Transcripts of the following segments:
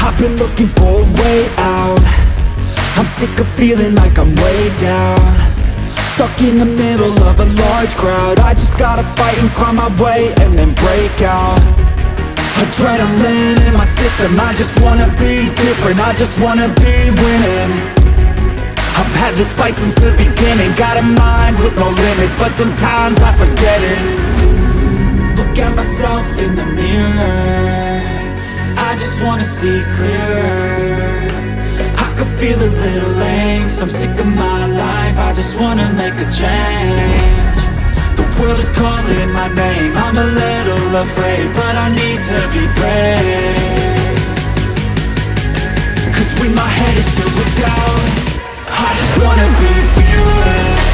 I've been looking for a way out. I'm sick of feeling like I'm way down, stuck in the middle of a large crowd. I just gotta fight and climb my way and then break out. Adrenaline in my system, I just wanna be different, I just wanna be winning. I've had this fight since the beginning, got a mind with no limits, but sometimes I forget it. Look at myself in the mirror, I just wanna see clearer. I could feel a little angst, I'm sick of my life, I just wanna make a change. The world is calling my name, I'm a little afraid, but I need to be brave. Cause when my head is filled with doubt, I just wanna be fearless.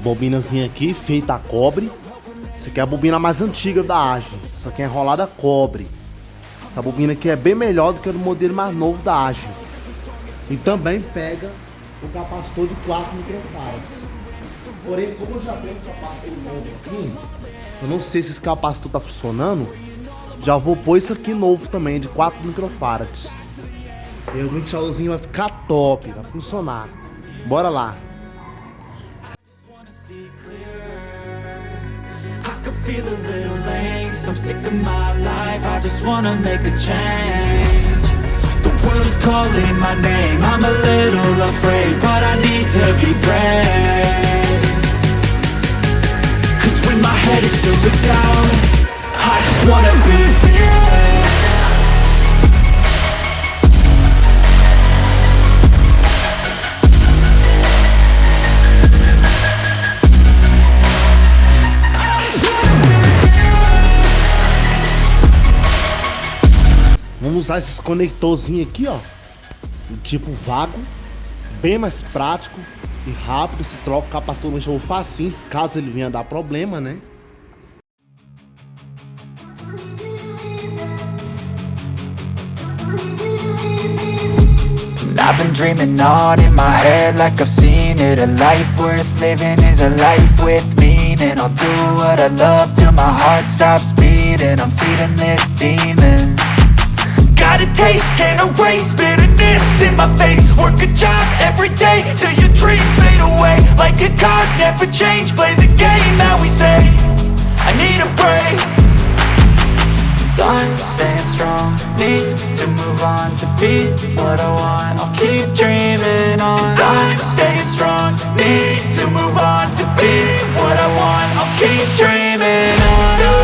Bobinazinha aqui, feita a cobre. Essa aqui é a bobina mais antiga da arge. Essa aqui é enrolada a cobre. Essa bobina aqui é bem melhor do que o modelo mais novo da arge. E também pega o capacitor de 4 microfarads. Porém, como eu já tenho um capacitor novo aqui, eu não sei se esse capacitor tá funcionando. Já vou pôr isso aqui novo também, de 4 microfarads. E o ventiladorzinho vai ficar top, vai funcionar. Bora lá. Feel a little angst, I'm sick of my life, I just wanna make a change. The world is calling my name, I'm a little afraid, but I need to be brave. Cause when my head is filled with doubt, I just wanna be fearless. Vamos usar esses conectorzinhos aqui, ó, do tipo vago, bem mais prático e rápido. Se troca o capacitor no jogo facinho, caso ele venha dar problema, né? I've been dreaming on in my head like I've seen it. A life worth living is a life with meaning. I'll do what I love till my heart stops beating. I'm feeding this demon. Got a taste, can't erase bitterness in my face. Work a job every day till your dreams fade away. Like a card, never change, play the game that we say. I need a break. Time staying strong, need to move on to be what I want. I'll keep dreaming on. Time staying strong, need to move on to be what I want. I'll keep dreaming on.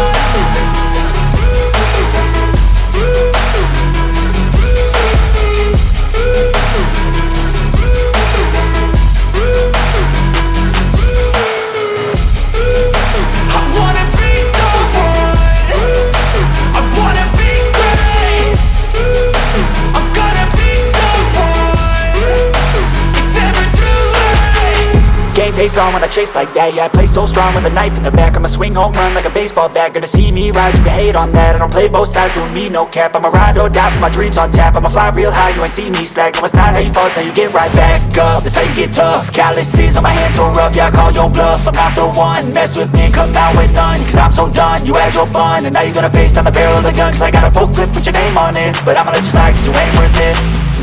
Face on when I chase like that, yeah, I play so strong with a knife in the back. I'ma swing home run like a baseball bat. Gonna see me rise, you can hate on that. I don't play both sides, doing me no cap. I'ma ride or die for my dreams on tap. I'ma fly real high, you ain't see me slack. No, it's not how you fall, it's how you get right back up. That's how you get tough, calluses on my hands so rough. Yeah, I call your bluff, I'm not the one. Mess with me and come out with none, cause I'm so done. You had your fun, and now you're gonna face down the barrel of the gun. Cause I got a full clip with your name on it, but I'ma let you slide cause you ain't worth it.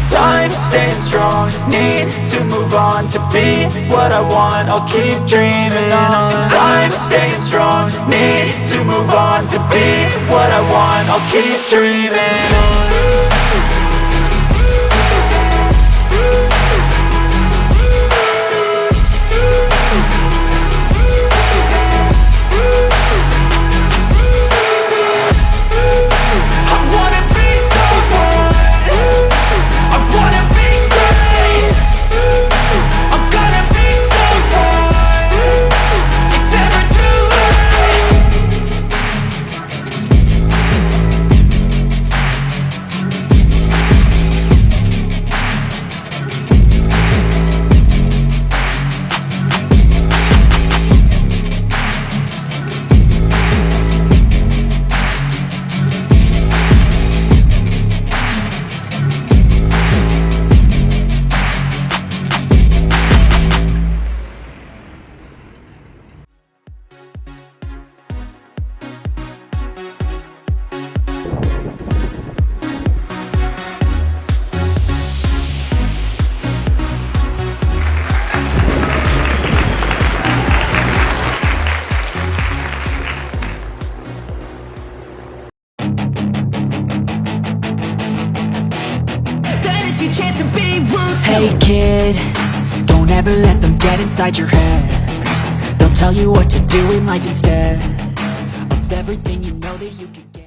Time staying strong, need to move on to be what I want. I'll keep dreaming on. Time staying strong, need to move on to be what I want. I'll keep dreaming on. get inside your head. They'll tell you what to do in life instead of everything you know that you can get.